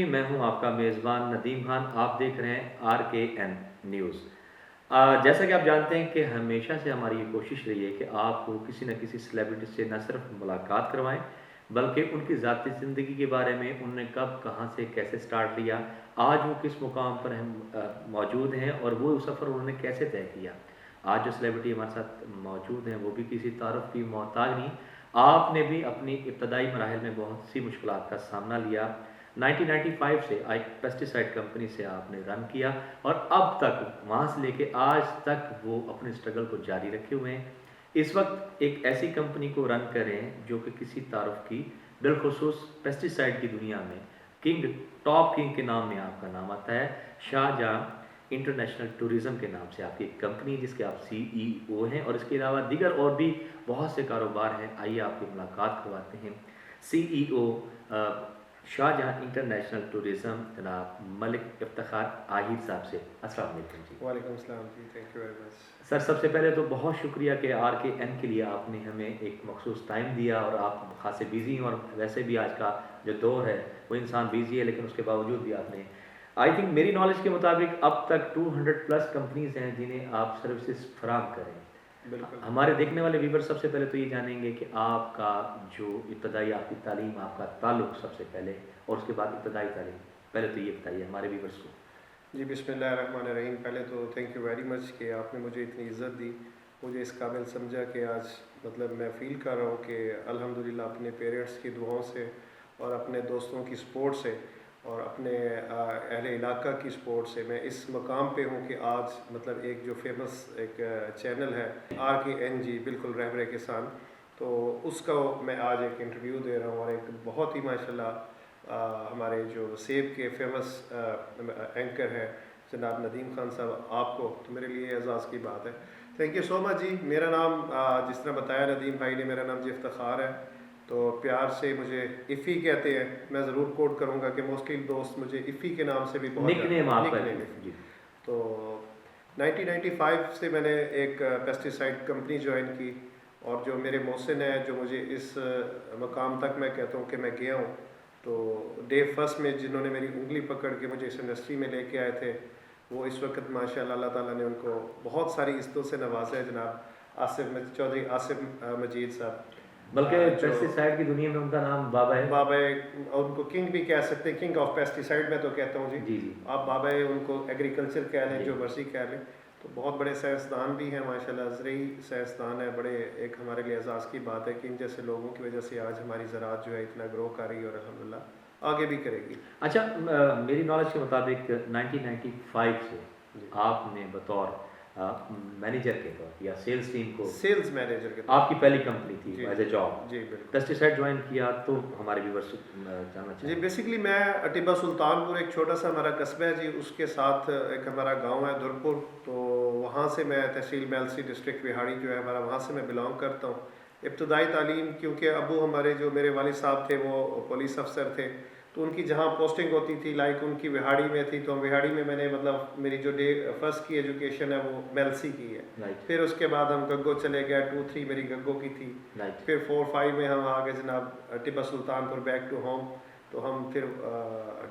جی، میں ہوں آپ کا میزبان ندیم خان، آپ دیکھ رہے ہیں RKN نیوز۔ جیسا کہ آپ جانتے ہیں کہ ہمیشہ سے ہماری یہ کوشش رہی ہے کہ آپ کو کسی نہ کسی سیلیبریٹی سے نہ صرف ملاقات کروائیں بلکہ ان کی ذاتی زندگی کے بارے میں، انہوں نے کب کہاں سے کیسے سٹارٹ لیا، آج وہ کس مقام پر ہم موجود ہیں اور وہ سفر انہوں نے کیسے طے کیا۔ آج جو سیلیبریٹی ہمارے ساتھ موجود ہیں وہ بھی کسی تعارف کی محتاج نہیں۔ آپ نے بھی اپنی ابتدائی مراحل میں بہت سی مشکلات کا سامنا لیا۔ 1995 سے ایک پیسٹیسائڈ کمپنی سے آپ نے رن کیا اور اب تک وہاں سے لے کے آج تک وہ اپنے اسٹرگل کو جاری رکھے ہوئے ہیں۔ اس وقت ایک ایسی کمپنی کو رن کریں جو کہ کسی تعارف کی، بالخصوص پیسٹیسائڈ کی دنیا میں کنگ، ٹاپ کنگ کے نام میں آپ کا نام آتا ہے۔ شاہ جہاں انٹرنیشنل ٹوریزم کے نام سے آپ کی ایک کمپنی جس کے آپ CEO ہیں، اور اس کے علاوہ دیگر اور بھی بہت سے کاروبار ہیں۔ آئیے آپ کی ملاقات کرواتے ہیں CEO شاہ جہاں انٹرنیشنل ٹوریزم جناب ملک افتخار آہیر صاحب سے۔ السلام علیکم جی۔ وعلیکم السلام جی، تھینک یو ویری مچ سر، سب سے پہلے تو بہت شکریہ کہ RKN کے لیے آپ نے ہمیں ایک مخصوص ٹائم دیا، اور آپ خاصے بیزی ہیں، اور ویسے بھی آج کا جو دور ہے وہ انسان بیزی ہے، لیکن اس کے باوجود بھی آپ نے آئی تھنک میری نالج کے مطابق اب تک 200+ کمپنیز ہیں جنہیں آپ سروسز فراہم کریں۔ بالکل۔ ہمارے دیکھنے والے ویور سب سے پہلے تو یہ جانیں گے کہ آپ کا جو ابتدائی آپ کی تعلیم، آپ کا تعلق سب سے پہلے، اور اس کے بعد ابتدائی تعلیم، پہلے تو یہ بتائیے ہمارے ویورس کو۔ جی، بسم اللہ الرحمن الرحیم۔ پہلے تو تھینک یو ویری مچ کہ آپ نے مجھے اتنی عزت دی، مجھے اس قابل سمجھا کہ آج مطلب میں فیل کر رہا ہوں کہ الحمدللہ اپنے پیرنٹس کی دعاؤں سے اور اپنے دوستوں کی سپورٹ سے اور اپنے اہل علاقہ کی سپورٹ سے میں اس مقام پہ ہوں کہ آج مطلب ایک جو فیمس ایک چینل ہے RKN جی، بالکل رہبر کسان، تو اس کا میں آج ایک انٹرویو دے رہا ہوں، اور ایک بہت ہی ماشاءاللہ ہمارے جو سیب کے فیمس اینکر ہیں جناب ندیم خان صاحب، آپ کو تو میرے لیے اعزاز کی بات ہے۔ تھینک یو سو مچ جی۔ میرا نام جس طرح بتایا ندیم بھائی نے، میرا نام جی افتخار ہے، تو پیار سے مجھے افی کہتے ہیں۔ میں ضرور کوٹ کروں گا کہ موسٹلی دوست مجھے افی کے نام سے بھی بہت نک نیم آپ کا جی۔ تو 1995 سے میں نے ایک پیسٹیسائڈ کمپنی جوائن کی، اور جو میرے محسن ہیں جو مجھے اس مقام تک میں کہتا ہوں کہ میں گیا ہوں، تو ڈے فرسٹ میں جنہوں نے میری انگلی پکڑ کے مجھے اس انڈسٹری میں لے کے آئے تھے، وہ اس وقت ماشاءاللہ اللہ تعالیٰ نے ان کو بہت ساری عزتوں سے نوازا ہے، جناب چودھری آصف مجید صاحب، بلکہ پیسٹیسائڈ کی دنیا میں ان کا نام بابا ہے۔ بابا ہے، اور ان کو کنگ بھی کہہ سکتے ہیں، کنگ آف پیسٹیسائڈ میں تو کہتا ہوں جی۔ آپ بابا ہے، ان کو ایگریکلچر کہہ لیں، جو مرضی کہہ لیں، تو بہت بڑے سائنسدان بھی ہیں ماشاءاللہ، زرعی سائنسدان ہے بڑے۔ ایک ہمارے لیے اعزاز کی بات ہے کہ ان جیسے لوگوں کی وجہ سے آج ہماری زراعت جو ہے اتنا گرو کر رہی ہے، اور الحمدللہ آگے بھی کرے گی۔ اچھا، میری نالج کے مطابق 1995 سے آپ نے بطور مینیجر کے طور یا سیلز ٹیم کو، سیلز مینیجر کے آپ کی پہلی کمپنی تھی ایز اے جاب، جی بالکل، پیسٹیسائڈ جوائن کیا، تو ہمارے ویورس جاننا چاہیں جی بیسیکلی میں ٹیبہ سلطان پور، ایک چھوٹا سا ہمارا قصبہ ہے جی، اس کے ساتھ ایک ہمارا گاؤں ہے درپور، تو وہاں سے میں تحصیل میلسی ڈسٹرکٹ وہاڑی جو ہے ہمارا، وہاں سے میں بلانگ کرتا ہوں۔ ابتدائی تعلیم، کیونکہ ابو ہمارے جو میرے والد صاحب تھے وہ پولیس افسر تھے، تو ان کی جہاں پوسٹنگ ہوتی تھی لائک ان کی وہاڑی میں تھی، تو وہاڑی میں نے مطلب میری جو فرسٹ کی ایجوکیشن ہے وہ میلسی کی ہے۔ پھر اس کے بعد ہم گگو چلے گئے، 2-3 میری گگو کی تھی، پھر 4-5 میں ہم آ گئے جناب ٹیبہ سلطان پور بیک ٹو ہوم، تو ہم پھر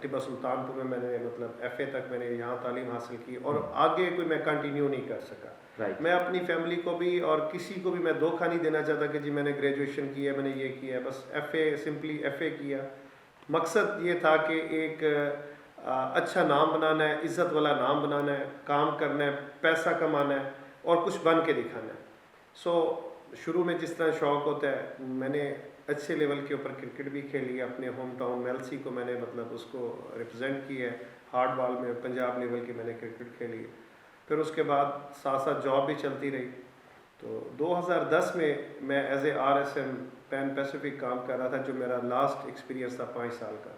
ٹیبہ سلطان پور میں نے مطلب FA تک میں نے یہاں تعلیم حاصل کی، اور آگے کوئی میں کنٹینیو نہیں کر سکا۔ میں اپنی فیملی کو بھی اور کسی کو بھی میں دھوکہ نہیں دینا چاہتا کہ جی میں نے گریجویشن کی ہے، میں نے یہ کیا ہے، بس FA، سمپلی FA کیا۔ مقصد یہ تھا کہ ایک اچھا نام بنانا ہے، عزت والا نام بنانا ہے، کام کرنا ہے، پیسہ کمانا ہے، اور کچھ بن کے دکھانا ہے۔ شروع میں جس طرح شوق ہوتا ہے، میں نے اچھے لیول کے اوپر کرکٹ بھی کھیلی ہے، اپنے ہوم ٹاؤن میلسی کو میں نے مطلب اس کو ریپرزینٹ کیا ہے، ہارڈ بال میں پنجاب لیول کی میں نے کرکٹ کھیلی ہے۔ پھر اس کے بعد ساتھ ساتھ جاب بھی چلتی رہی، تو 2010 میں میں as a RSM Pan Pacific کام کر رہا تھا، جو میرا لاسٹ ایکسپیرینس تھا 5 سال کا۔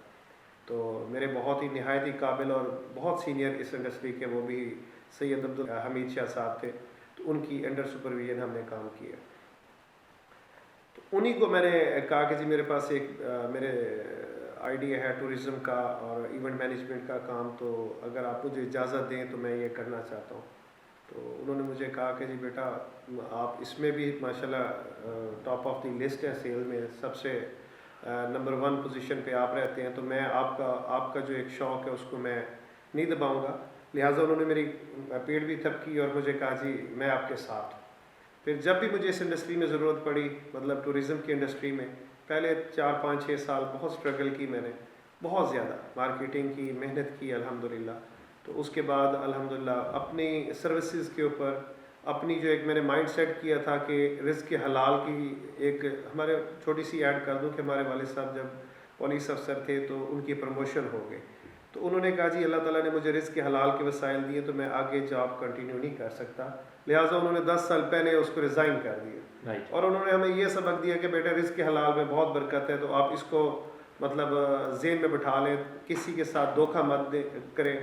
تو میرے بہت ہی نہایت ہی قابل اور بہت سینئر اس انڈسٹری کے وہ بھی سید عبدالحمید شاہ صاحب تھے، تو ان کی انڈر سپرویژن ہم نے کام کیا۔ تو انہی کو میں نے کہا کہ جی میرے پاس ایک میرے آئیڈیا ہے ٹورزم کا اور ایونٹ مینجمنٹ کا کام، تو اگر آپ مجھے اجازت دیں تو میں یہ کرنا چاہتا ہوں۔ تو انہوں نے مجھے کہا کہ جی بیٹا آپ اس میں بھی ماشاءاللہ ٹاپ آف دی لسٹ ہے، سیل میں سب سے نمبر 1 پوزیشن پہ آپ رہتے ہیں، تو میں آپ کا جو ایک شوق ہے اس کو میں نہیں دباؤں گا. لہٰذا انہوں نے میری پیٹ بھی تھپکی اور مجھے کہا جی میں آپ کے ساتھ. پھر جب بھی مجھے اس انڈسٹری میں ضرورت پڑی، مطلب ٹورزم کی انڈسٹری میں، پہلے 4 5 6 سال بہت اسٹرگل کی میں نے، بہت زیادہ مارکیٹنگ کی، محنت کی الحمدللہ. تو اس کے بعد الحمدللہ اپنی سروسز کے اوپر اپنی جو ایک میں نے مائنڈ سیٹ کیا تھا کہ رزق کے حلال کی ایک ہمارے چھوٹی سی ایڈ کر دوں کہ ہمارے والد صاحب جب پولیس افسر تھے تو ان کی پروموشن ہو گئی. تو انہوں نے کہا جی اللہ تعالیٰ نے مجھے رزق کے حلال کے وسائل دیے تو میں آگے جاب کنٹینیو نہیں کر سکتا. لہٰذا انہوں نے 10 سال پہلے اس کو ریزائن کر دیا. اور انہوں نے ہمیں یہ سبق دیا کہ بیٹا رزق کے حلال میں بہت برکت ہے، تو آپ اس کو مطلب ذہن میں بٹھا لیں، کسی کے ساتھ دھوکہ مت کریں،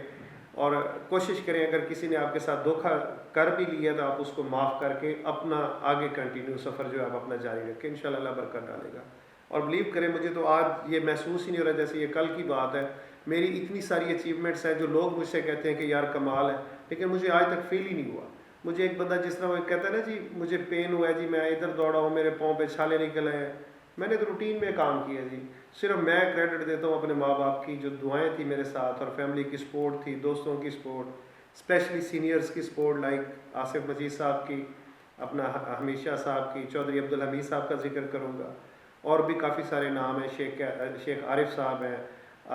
اور کوشش کریں اگر کسی نے آپ کے ساتھ دھوکہ کر بھی لیا تو آپ اس کو معاف کر کے اپنا آگے کنٹینیو سفر جو ہے آپ اپنا جاری رکھیں، انشاءاللہ اللہ برکت ڈالے گا. اور بلیو کریں، مجھے تو آج یہ محسوس ہی نہیں ہو رہا جیسے یہ کل کی بات ہے. میری اتنی ساری اچیومنٹس ہیں جو لوگ مجھ سے کہتے ہیں کہ یار کمال ہے، لیکن مجھے آج تک فیل ہی نہیں ہوا. مجھے ایک بندہ جس طرح وہ کہتا ہے نا جی مجھے پین ہوا ہے جی، میں ادھر دوڑا ہوں، میرے پاؤں پہ چھالے نکلے ہیں، میں نے تو روٹین میں کام کیا جی. صرف میں کریڈٹ دیتا ہوں اپنے ماں باپ کی جو دعائیں تھیں میرے ساتھ، اور فیملی کی سپورٹ تھی، دوستوں کی سپورٹ، اسپیشلی سینئرز کی سپورٹ لائک آصف مجید صاحب کی، اپنا ہمیشہ صاحب کی، چودھری عبدالحمید صاحب کا ذکر کروں گا، اور بھی کافی سارے نام ہیں، شیخ عارف صاحب ہیں،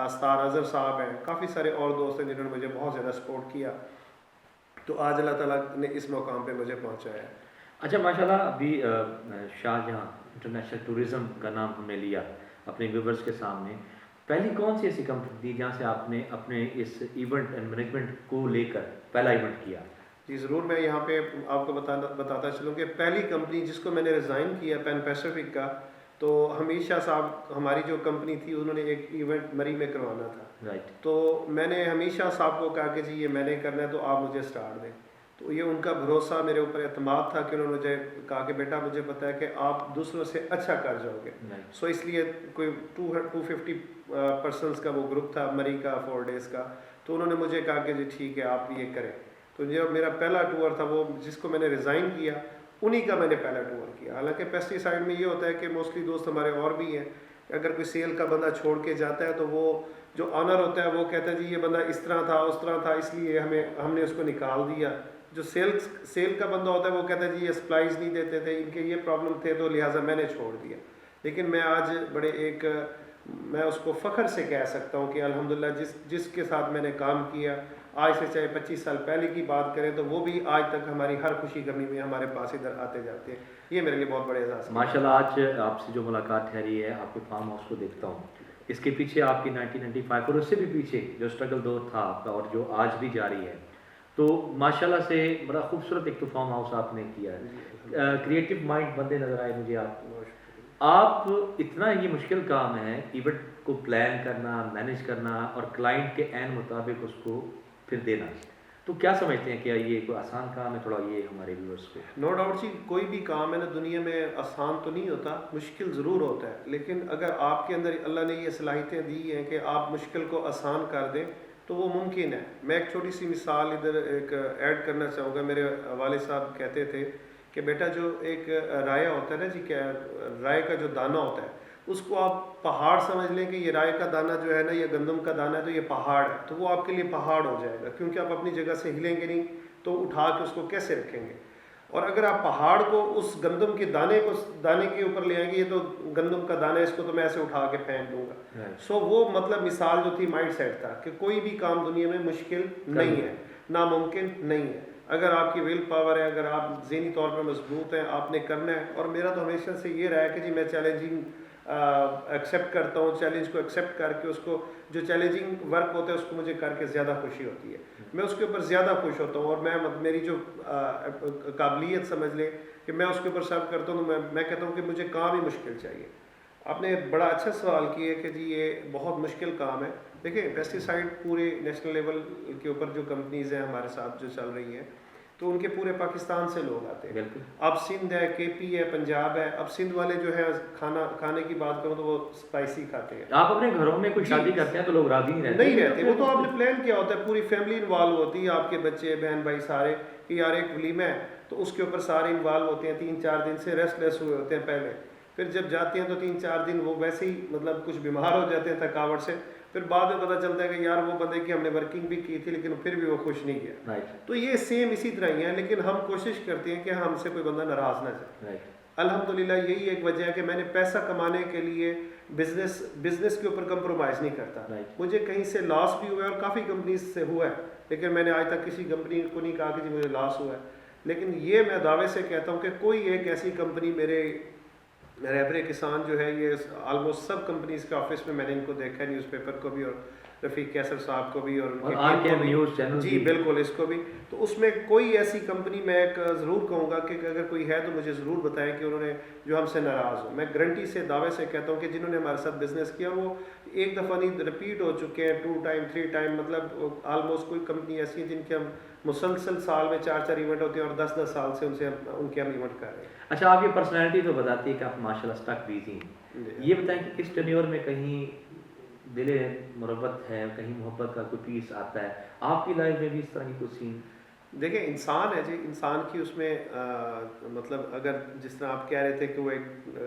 ستار اظہر صاحب ہیں، کافی سارے اور دوست ہیں جنہوں نے مجھے بہت زیادہ سپورٹ کیا. تو آج اللہ تعالیٰ نے اس مقام پہ مجھے پہنچایا ہے. اچھا ماشاءاللہ، ابھی شاہ جہاں انٹرنیشنل ٹورزم کا نام ہم نے لیا اپنے ویورز کے سامنے، پہلی کون سی ایسی کمپنی تھی جہاں سے آپ نے اپنے اس ایونٹ اینڈ مینجمنٹ کو لے کر پہلا ایونٹ کیا؟ جی ضرور، میں یہاں پہ آپ کو بتاتا چلوں کہ پہلی کمپنی جس کو میں نے ریزائن کیا پین پیسیفک کا، تو ہمیشہ صاحب ہماری جو کمپنی تھی انہوں نے ایک ایونٹ مری میں کروانا تھا. رائٹ. تو میں نے ہمیشہ صاحب کو کہا کہ جی یہ میں نے کرنا ہے تو آپ مجھے سٹارٹ دیں. تو یہ ان کا بھروسہ، میرے اوپر اعتماد تھا کہ انہوں نے مجھے کہا کہ بیٹا مجھے پتہ ہے کہ آپ دوسروں سے اچھا کر جاؤ گے. سو اس لیے کوئی 250 پرسنس کا وہ گروپ تھا مری کا 4 days کا. تو انہوں نے مجھے کہا کہ جی ٹھیک ہے آپ یہ کریں. تو جو میرا پہلا ٹور تھا وہ جس کو میں نے ریزائن کیا انہی کا میں نے پہلا ٹور کیا. حالانکہ پیسٹی سائڈ میں یہ ہوتا ہے کہ موسٹلی دوست ہمارے اور بھی ہیں، اگر کوئی سیل کا بندہ چھوڑ کے جاتا ہے تو وہ جو آنر ہوتا ہے وہ کہتا ہے جی یہ بندہ اس طرح تھا اس طرح تھا اس لیے ہم نے اس کو نکال دیا. جو سیل کا بندہ ہوتا ہے وہ کہتا ہے جی یہ سپلائز نہیں دیتے تھے، ان کے یہ پرابلم تھے تو لہٰذا میں نے چھوڑ دیا. لیکن میں آج میں اس کو فخر سے کہہ سکتا ہوں کہ الحمدللہ جس کے ساتھ میں نے کام کیا، آج سے چاہے 25 سال پہلے کی بات کریں تو وہ بھی آج تک ہماری ہر خوشی غمی میں ہمارے پاس ادھر آتے جاتے ہیں. یہ میرے لیے بہت بڑے احساس ہے. ماشاءاللہ آج آپ سے جو ملاقات ٹھہری ہے، آپ کے فارم ہاؤس کو دیکھتا ہوں، اس کے پیچھے آپ کی 1995 اور اس سے بھی پیچھے جو اسٹرگل دور تھا آپ کا اور جو آج بھی جاری ہے، تو ماشاءاللہ سے بڑا خوبصورت ایک تو فارم ہاؤس آپ نے کیا ہے. کریٹو مائنڈ بندے نظر آئے مجھے آپ اتنا یہ مشکل کام ہے ایونٹ کو پلان کرنا، مینیج کرنا اور کلائنٹ کے عین مطابق اس کو پھر دینا. تو کیا سمجھتے ہیں کہ یہ کوئی آسان کام ہے؟ تھوڑا یہ ہمارے ویورز کو. نو ڈاؤٹ جی، کوئی بھی کام ہے نا دنیا میں آسان تو نہیں ہوتا، مشکل ضرور ہوتا ہے. لیکن اگر آپ کے اندر اللہ نے یہ صلاحیتیں دی ہیں کہ آپ مشکل کو آسان کر دیں تو وہ ممکن ہے. میں ایک چھوٹی سی مثال ادھر ایک ایڈ کرنا چاہوں گا. میرے والد صاحب کہتے تھے کہ بیٹا جو ایک رائے ہوتا ہے نا جی، کیا رائے کا جو دانہ ہوتا ہے اس کو آپ پہاڑ سمجھ لیں کہ یہ رائے کا دانہ جو ہے نا یہ گندم کا دانہ ہے تو یہ پہاڑ ہے، تو وہ آپ کے لیے پہاڑ ہو جائے گا کیونکہ آپ اپنی جگہ سے ہلیں گے نہیں تو اٹھا کے اس کو کیسے رکھیں گے. اور اگر آپ پہاڑ کو اس گندم کے دانے کے اوپر لے آئیں گے، یہ تو گندم کا دانہ ہے اس کو تو میں ایسے اٹھا کے پھینک دوں گا. سو وہ مطلب مثال جو تھی مائنڈ سیٹ تھا کہ کوئی بھی کام دنیا میں مشکل نہیں ہے، ناممکن نہیں ہے. اگر آپ کی ول پاور ہے، اگر آپ ذہنی طور پہ مضبوط ہیں، آپ نے کرنا ہے. اور میرا تو ہمیشہ سے یہ رہا ہے کہ جی میں چیلنجنگ ایکسیپٹ کرتا ہوں، چیلنج کو ایکسیپٹ کر کے اس کو جو چیلنجنگ ورک ہوتا ہے اس کو مجھے کر کے زیادہ خوشی ہوتی ہے، میں اس کے اوپر زیادہ خوش ہوتا ہوں. اور میری جو قابلیت سمجھ لیں کہ میں اس کے اوپر سرو کرتا ہوں تو میں کہتا ہوں کہ مجھے کام ہی مشکل چاہیے. آپ نے بڑا اچھا سوال کیا کہ جی یہ بہت مشکل کام ہے. دیکھیں پیسٹی سائڈ پورے نیشنل لیول کے اوپر جو کمپنیز ہیں ہمارے ساتھ جو چل رہی ہیں تو ان کے پورے پاکستان سے لوگ آتے ہیں. اب سندھ ہے، کے پی ہے، پنجاب ہے. اب سندھ والے جو ہے کھانے کی بات کروں تو وہ اسپائسی کھاتے ہیں. آپ اپنے گھروں میں کوئی شادی کرتے ہیں تو لوگ راضی نہیں رہتے. وہ تو آپ نے پلان کیا ہوتا ہے، پوری فیملی انوالو ہوتی ہے، آپ کے بچے بہن بھائی سارے کہ یار ایک ولیمہ ہے تو اس کے اوپر سارے انوالو ہوتے ہیں. 3-4 دن سے ریسٹ لیس ہوئے ہوتے ہیں پہلے. پھر جب جاتے ہیں تو 3-4 دن وہ ویسے ہی مطلب کچھ بیمار ہو جاتے ہیں تھکاوٹ سے، پھر بعد میں پتہ چلتا ہے کہ یار وہ بندے کی ہم نے ورکنگ بھی کی تھی لیکن پھر بھی وہ خوش نہیں کیا. رائٹ تو یہ سیم اسی طرح ہی ہے، لیکن ہم کوشش کرتے ہیں کہ ہم سے کوئی بندہ ناراض نہ جائے. رائٹ الحمدللہ یہی ایک وجہ ہے کہ میں نے پیسہ کمانے کے لیے بزنس کے اوپر کمپرومائز نہیں کرتا. Right. مجھے کہیں سے لاس بھی ہوا ہے اور کافی کمپنیز سے ہوا ہے، لیکن میں نے آج تک کسی کمپنی کو نہیں کہا کہ جی مجھے لاس ہوا ہے. لیکن یہ میں دعوے سے کہتا ہوں کہ کوئی ایک ایسی کمپنی میرے رہبر کسان جو ہے، یہ آلموسٹ سب کمپنیز کے آفس میں نے ان کو دیکھا ہے، نیوز پیپر کو بھی اور رفیق کیسر صاحب کو بھی اور RKN نیوز چینل جی بالکل اس کو بھی. تو اس میں کوئی ایسی کمپنی میں ایک ضرور کہوں گا کہ اگر کوئی ہے تو مجھے ضرور بتائیں کہ انہوں نے جو ہم سے ناراض ہو. میں گارنٹی سے دعوے سے کہتا ہوں کہ جنہوں نے ہمارے ساتھ بزنس کیا وہ ایک دفعہ نہیں رپیٹ ہو چکے ہیں، 2 ٹائم 3 ٹائم. مطلب آلموسٹ کوئی کمپنی ایسی ہیں جن کے ہم مسلسل سال میں 4 ایونٹ ہوتے ہیں اور 10 سال سے ان کے ہم ایونٹ کر رہے ہیں. اچھا، آپ کی پرسنالٹی تو بتاتی ہے کہ آپ ماشاء اللہ اسٹک بیزی ہیں. یہ بتائیں کہ اس ٹینیور میں کہیں دل مربت ہے، کہیں محبت کا کوئی پیس آتا ہے آپ کی لائف میں بھی اس طرح کی کوئی سین؟ دیکھیں انسان ہے جی، انسان کی اس میں مطلب اگر جس طرح آپ کہہ رہے تھے کہ وہ ایک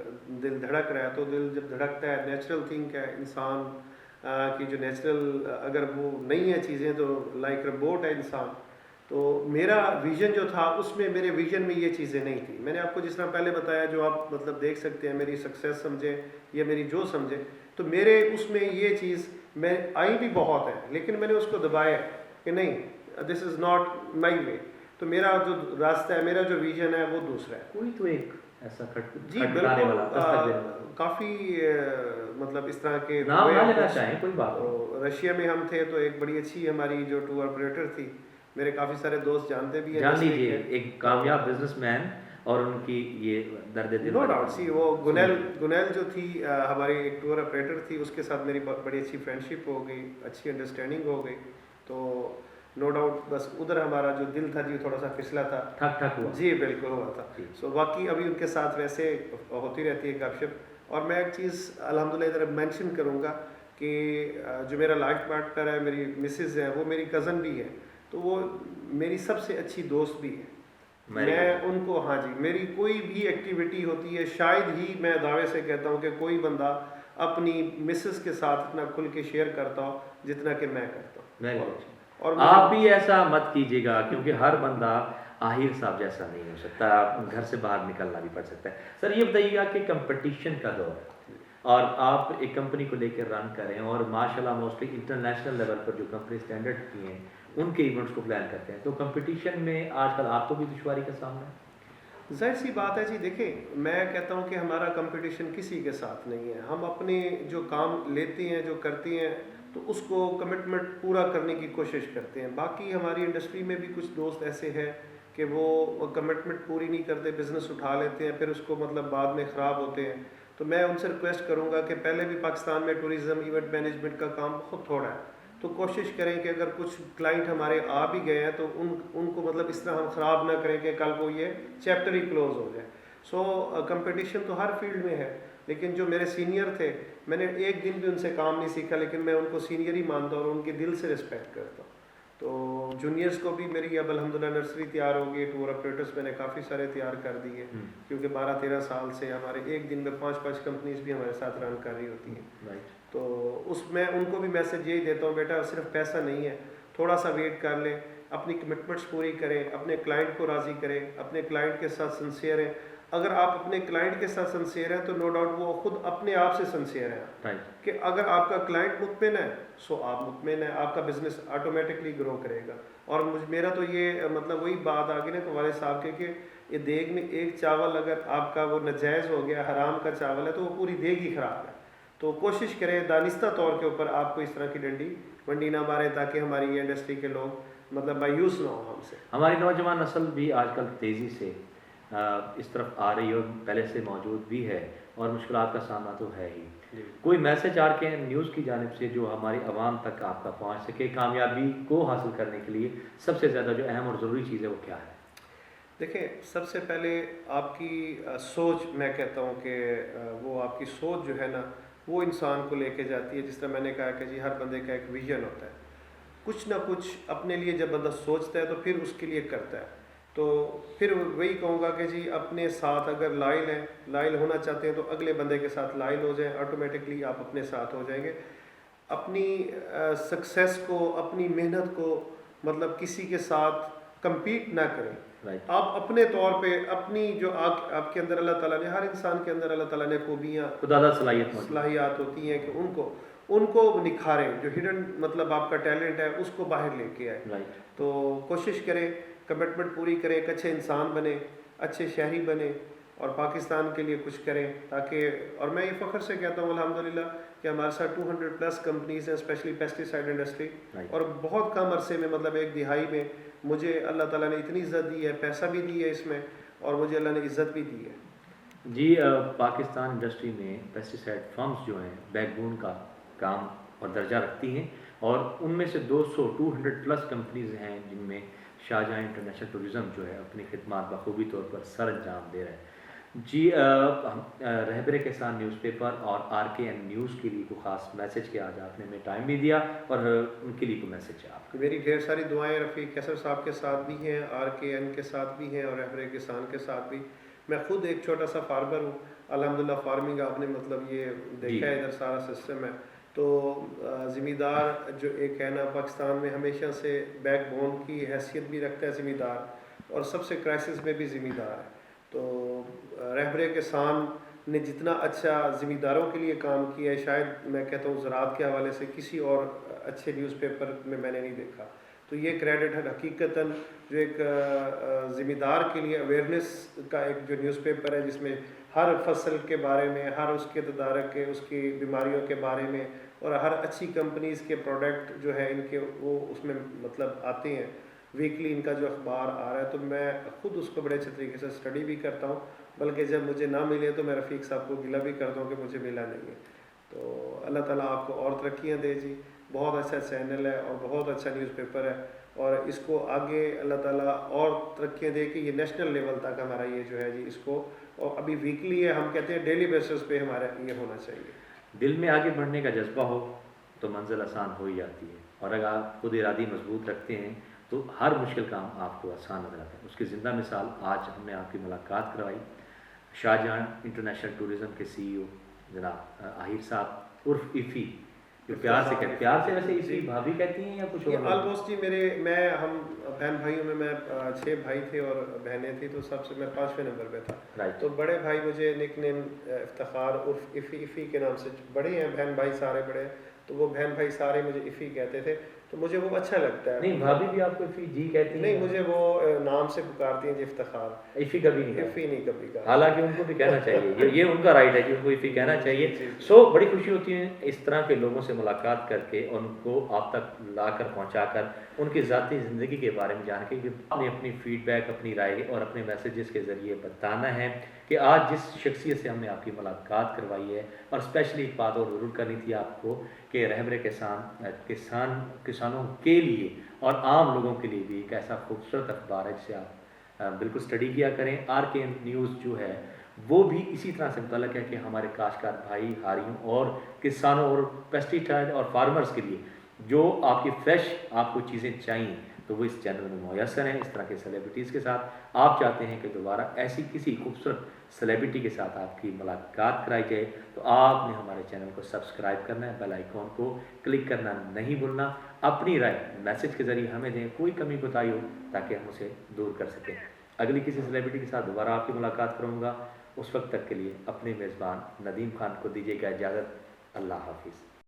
دل دھڑک رہا ہے، تو دل جب دھڑکتا ہے نیچرل تھنگ ہے انسان کی جو نیچرل اگر وہ نہیں ہے چیزیں تو لائک روبوٹ ہے انسان. تو میرا ویژن جو تھا اس میں میرے ویژن میں یہ چیزیں نہیں تھیں. میں نے آپ کو جس طرح پہلے بتایا جو آپ مطلب دیکھ سکتے ہیں میری سکسیس سمجھیں یا میری جو سمجھیں، تو میرے اس میں یہ چیز میں آئی بھی بہت ہے لیکن میں نے اس کو دبایا کہ نہیں دس از ناٹ مائی وے. تو میرا جو راستہ ہے، میرا جو ویژن ہے وہ دوسرا ہے. کوئی تو ایک ایسا جی بالکل کافی مطلب اس طرح کے نام نہ لینا چاہیں کوئی بات. رشیا میں ہم تھے تو ایک بڑی اچھی ہماری جو ٹور آپریٹر تھی، میرے کافی سارے دوست جانتے بھی ہیں. جان لیجیے ایک کامیاب بزنس مین اور ان کی یہ درد دل. نو ڈاؤٹ سی وہ گنیل جو تھی ہماری ایک ٹور آپریٹر تھی، اس کے ساتھ میری بڑی اچھی فرینڈشپ ہو گئی، اچھی انڈرسٹینڈنگ ہو گئی. تو نو ڈاؤٹ بس ادھر ہمارا جو دل تھا جی تھوڑا سا پھسلا تھا، ٹھک ہوا. جی بالکل ہوا تھا. سو باقی ابھی ان کے ساتھ ویسے ہوتی رہتی ہے گپ شپ. اور میں ایک چیز الحمدللہ ادھر مینشن کروں گا کہ جو میرا لائف پارٹنر ہے، میری مسز ہے، وہ میری کزن بھی ہے، تو وہ میری سب سے اچھی دوست بھی ہے. میں ان کو ہاں جی میری کوئی بھی ایکٹیویٹی ہوتی ہے، شاید ہی میں دعوے سے کہتا ہوں کہ کوئی بندہ اپنی مسز کے ساتھ اتنا کھل کے شیئر کرتا ہو جتنا کہ میں کرتا ہوں. اور آپ بھی ایسا مت کیجیے گا کیونکہ ہر بندہ آہر صاحب جیسا نہیں ہو سکتا، گھر سے باہر نکلنا بھی پڑ سکتا ہے. سر یہ بتائیے گا کہ کمپٹیشن کا دور ہے اور آپ ایک کمپنی کو لے کے رن کریں اور ماشاء اللہ موسٹلی انٹرنیشنل لیول پر جو کمپنی اسٹینڈرڈ کی ہیں ان کے ایونٹس کو پلان کرتے ہیں، تو کمپٹیشن میں آج کل آپ کو بھی دشواری کا سامنا ہے؟ ظاہر سی بات ہے جی. دیکھیں میں کہتا ہوں کہ ہمارا کمپٹیشن کسی کے ساتھ نہیں ہے. ہم اپنے جو کام لیتے ہیں جو کرتے ہیں تو اس کو کمٹمنٹ پورا کرنے کی کوشش کرتے ہیں. باقی ہماری انڈسٹری میں بھی کچھ دوست ایسے ہیں کہ وہ کمٹمنٹ پوری نہیں کرتے، بزنس اٹھا لیتے ہیں، پھر اس کو مطلب بعد میں خراب ہوتے ہیں. تو میں ان سے ریکویسٹ کروں گا کہ پہلے بھی پاکستان میں ٹوریزم ایونٹ مینجمنٹ کا کام بہت تھوڑا ہے، تو کوشش کریں کہ اگر کچھ کلائنٹ ہمارے آ بھی گئے ہیں تو ان کو مطلب اس طرح ہم خراب نہ کریں کہ کل کو یہ چیپٹر ہی کلوز ہو جائے. سو کمپٹیشن تو ہر فیلڈ میں ہے، لیکن جو میرے سینئر تھے میں نے ایک دن بھی ان سے کام نہیں سیکھا، لیکن میں ان کو سینئر ہی مانتا ہوں اور ان کے دل سے رسپیکٹ کرتا ہوں. تو جونیئرس کو بھی میری اب الحمدللہ نرسری تیار ہو گئی، ٹور آپریٹرس میں نے کافی سارے تیار کر دیے کیونکہ 12-13 سال سے ہمارے ایک دن میں 5 کمپنیز بھی ہمارے ساتھ رن کر رہی ہوتی ہیں. تو اس میں ان کو بھی میسج یہی دیتا ہوں بیٹا صرف پیسہ نہیں ہے، تھوڑا سا ویٹ کر لیں، اپنی کمٹمنٹس پوری کریں، اپنے کلائنٹ کو راضی کریں، اپنے کلائنٹ کے ساتھ سنسیئر ہیں. اگر آپ اپنے کلائنٹ کے ساتھ سنسیئر ہیں تو نو ڈاؤٹ وہ خود اپنے آپ سے سنسیئر ہیں کہ اگر آپ کا کلائنٹ مطمئن ہے سو آپ مطمئن ہیں، آپ کا بزنس آٹومیٹکلی گرو کرے گا. اور میرا تو یہ مطلب وہی بات آ گئی نا کہ والد صاحب کے کہ یہ دیگ میں ایک چاول اگر آپ کا وہ ناجائز ہو گیا، حرام کا چاول ہے، تو وہ پوری دیگ ہی خراب ہے. تو کوشش کریں دانستہ طور کے اوپر آپ کو اس طرح کی ڈنڈی ونڈی نہ مارے تاکہ ہماری یہ انڈسٹری کے لوگ مطلب مایوس نہ ہو ہم سے. ہماری نوجوان نسل بھی آج کل تیزی سے اس طرف آ رہی ہے اور پہلے سے موجود بھی ہے اور مشکلات کا سامنا تو ہے ہی. کوئی میسج RKN نیوز کی جانب سے جو ہماری عوام تک آپ کا پہنچ سکے، کامیابی کو حاصل کرنے کے لیے سب سے زیادہ جو اہم اور ضروری چیز ہے وہ کیا ہے؟ دیکھیں سب سے پہلے آپ کی سوچ، میں کہتا ہوں کہ وہ آپ کی سوچ جو ہے نا وہ انسان کو لے کے جاتی ہے. جس طرح میں نے کہا کہ جی ہر بندے کا ایک ویژن ہوتا ہے، کچھ نہ کچھ اپنے لیے جب بندہ سوچتا ہے تو پھر اس کے لیے کرتا ہے. تو پھر وہی کہوں گا کہ جی اپنے ساتھ اگر لائل ہونا چاہتے ہیں تو اگلے بندے کے ساتھ لائل ہو جائیں، آٹومیٹکلی آپ اپنے ساتھ ہو جائیں گے. اپنی سکسیس کو، اپنی محنت کو مطلب کسی کے ساتھ کمپیٹ نہ کریں. آپ اپنے طور پہ اپنی جو آپ کے اندر اللہ تعالیٰ نے، ہر انسان کے اندر اللہ تعالیٰ نے خوبیاں، صلاحیات ہوتی ہیں کہ ان کو نکھاریں. جو ہڈن مطلب آپ کا ٹیلنٹ ہے اس کو باہر لے کے آئے. تو کوشش کریں، کمٹمنٹ پوری کریں، ایک اچھے انسان بنیں، اچھے شہری بنیں اور پاکستان کے لیے کچھ کریں. تاکہ، اور میں یہ فخر سے کہتا ہوں الحمدللہ کہ ہمارے ساتھ 200+ کمپنیز ہیں، اسپیشلی پیسٹیسائڈ انڈسٹری، اور بہت کم عرصے میں مطلب 1 دہائی میں مجھے اللہ تعالیٰ نے اتنی عزت دی ہے، پیسہ بھی دی ہے اس میں، اور مجھے اللہ نے عزت بھی دی ہے. جی پاکستان انڈسٹری میں پیسٹیسائڈ فارمز جو ہیں بیک بون کا کام اور درجہ رکھتی ہیں، اور ان میں سے 200+ کمپنیز ہیں جن میں شاہجہاں انٹرنیشنل ٹورزم جو ہے اپنی خدمات بخوبی طور پر سر انجام دے رہا ہے. جی رہبر کسان نیوز پیپر اور RKN نیوز کے لیے کوئی خاص میسج کہ آج آپ نے ہمیں ٹائم بھی دیا، اور ان کے لیے کوئی میسج ہے آپ کا؟ میری ڈھیر ساری دعائیں رفیق کیسر صاحب کے ساتھ بھی ہیں، RKN کے ساتھ بھی ہیں، اور رہبر کسان کے ساتھ بھی. میں خود ایک چھوٹا سا فارمر ہوں الحمدللہ. فارمنگ آپ نے مطلب یہ دیکھا ہے، ادھر سارا سسٹم ہے. تو زمیندار جو ایک ہے نا پاکستان میں ہمیشہ سے بیک بون کی حیثیت بھی رکھتا ہے زمیندار، اور سب سے کرائسس میں بھی زمیندار ہے. تو رہبر کسان نے جتنا اچھا زمینداروں کے لیے کام کیا ہے، شاید میں کہتا ہوں زراعت کے حوالے سے کسی اور اچھے نیوز پیپر میں نے نہیں دیکھا. تو یہ کریڈٹ ہے حقیقتاً جو ایک زمیندار کے لیے اویئرنیس کا ایک جو نیوز پیپر ہے، جس میں ہر فصل کے بارے میں، ہر اس کے تدارک کے، اس کی بیماریوں کے بارے میں، اور ہر اچھی کمپنیز کے پروڈکٹ جو ہے ان کے وہ اس میں مطلب آتے ہیں. ویکلی ان کا جو اخبار آ رہا ہے، تو میں خود اس کو بڑے اچھے طریقے سے اسٹڈی بھی کرتا ہوں. بلکہ جب مجھے نہ ملے تو میں رفیق صاحب کو گلہ بھی کرتا ہوں کہ مجھے ملا نہیں ہے. تو اللہ تعالیٰ آپ کو اور ترقیاں دے جی. بہت اچھا چینل ہے اور بہت اچھا نیوز پیپر ہے، اور اس کو آگے اللہ تعالیٰ اور ترقیاں دے کہ یہ نیشنل لیول تک ہمارا یہ جو ہے جی اس کو، اور ابھی ویکلی ہے، ہم کہتے ہیں ڈیلی بیسس پہ ہمارا یہ ہونا چاہیے. دل میں آگے بڑھنے کا جذبہ ہو تو منزل آسان ہو ہی جاتی ہے، اور اگر آپ خود ارادی مضبوط رکھتے ہیں تو ہر مشکل کام آپ کو آسان نظر آتا ہے. اس کی زندہ مثال آج ہم نے آپ کی ملاقات کروائی شاہجہاں انٹرنیشنل ٹورزم کے CEO جناب آہیر صاحب عرف ایفی، جو پیار سے کہتے، پیار سے ویسے ایفی بھابھی کہتی ہیں یا کچھ اور؟ آلموسٹ جی ہم بہن بھائیوں میں 6 بھائی تھے اور بہنیں تھیں، تو سب سے میں 5ویں نمبر پہ تھا. تو بڑے بھائی مجھے نک نیم افتخار عرف ایفی کے نام سے، بڑے ہیں بہن بھائی سارے بڑے ہیں، تو وہ بہن بھائی سارے مجھے ایفی کہتے تھے. تو مجھے وہ اچھا لگتا ہے. نہیں بھابھی بھی آپ کو ایفی جی کہتی ہیں؟ نہیں، مجھے وہ نام سے پکارتی ہیں جی، افتخار. ایفی کبھی نہیں، ایفی نہیں کبھی کہا. حالانکہ ان کو بھی کہنا چاہیے، یہ ان کا رائٹ ہے کہ ان کو ایفی کہنا چاہیے. سو بڑی خوشی ہوتی ہے اس طرح کے لوگوں سے ملاقات کر کے، اور ان کو آپ تک لا کر پہنچا کر ان کی ذاتی زندگی کے بارے میں جان کے، کہ آپ نے اپنی فیڈ بیک، اپنی رائے اور اپنے میسیجز کے ذریعے بتانا ہے کہ آج جس شخصیت سے ہم نے آپ کی ملاقات کروائی ہے، اور اسپیشلی ایک بات اور ضرور کرنی تھی آپ کو کہ رہبر کسانوں کے لیے اور عام لوگوں کے لیے بھی ایک ایسا خوبصورت اخبار ہے جسے آپ بالکل اسٹڈی کیا کریں. RKN نیوز جو ہے وہ بھی اسی طرح سے متعلق ہے کہ ہمارے کاشتکار بھائی ہاریوں اور کسانوں اور پیسٹیسائڈ اور فارمرز کے لیے جو آپ کی فریش آپ کو چیزیں چاہیے تو وہ اس چینل میں میسر ہیں. اس طرح کے سیلیبریٹیز کے ساتھ آپ چاہتے ہیں کہ دوبارہ ایسی کسی خوبصورت سیلیبریٹی کے ساتھ آپ کی ملاقات کرائی جائے تو آپ نے ہمارے چینل کو سبسکرائب کرنا ہے، بیل آئیکن کو کلک کرنا نہیں بھولنا. اپنی رائے میسج کے ذریعے ہمیں دیں، کوئی کمی کوتاہی ہو تاکہ ہم اسے دور کر سکیں. اگلی کسی سیلیبریٹی کے ساتھ دوبارہ آپ کی ملاقات کروں گا. اس وقت تک کے لیے اپنے میزبان ندیم خان کو دیجیے گا اجازت. اللہ حافظ.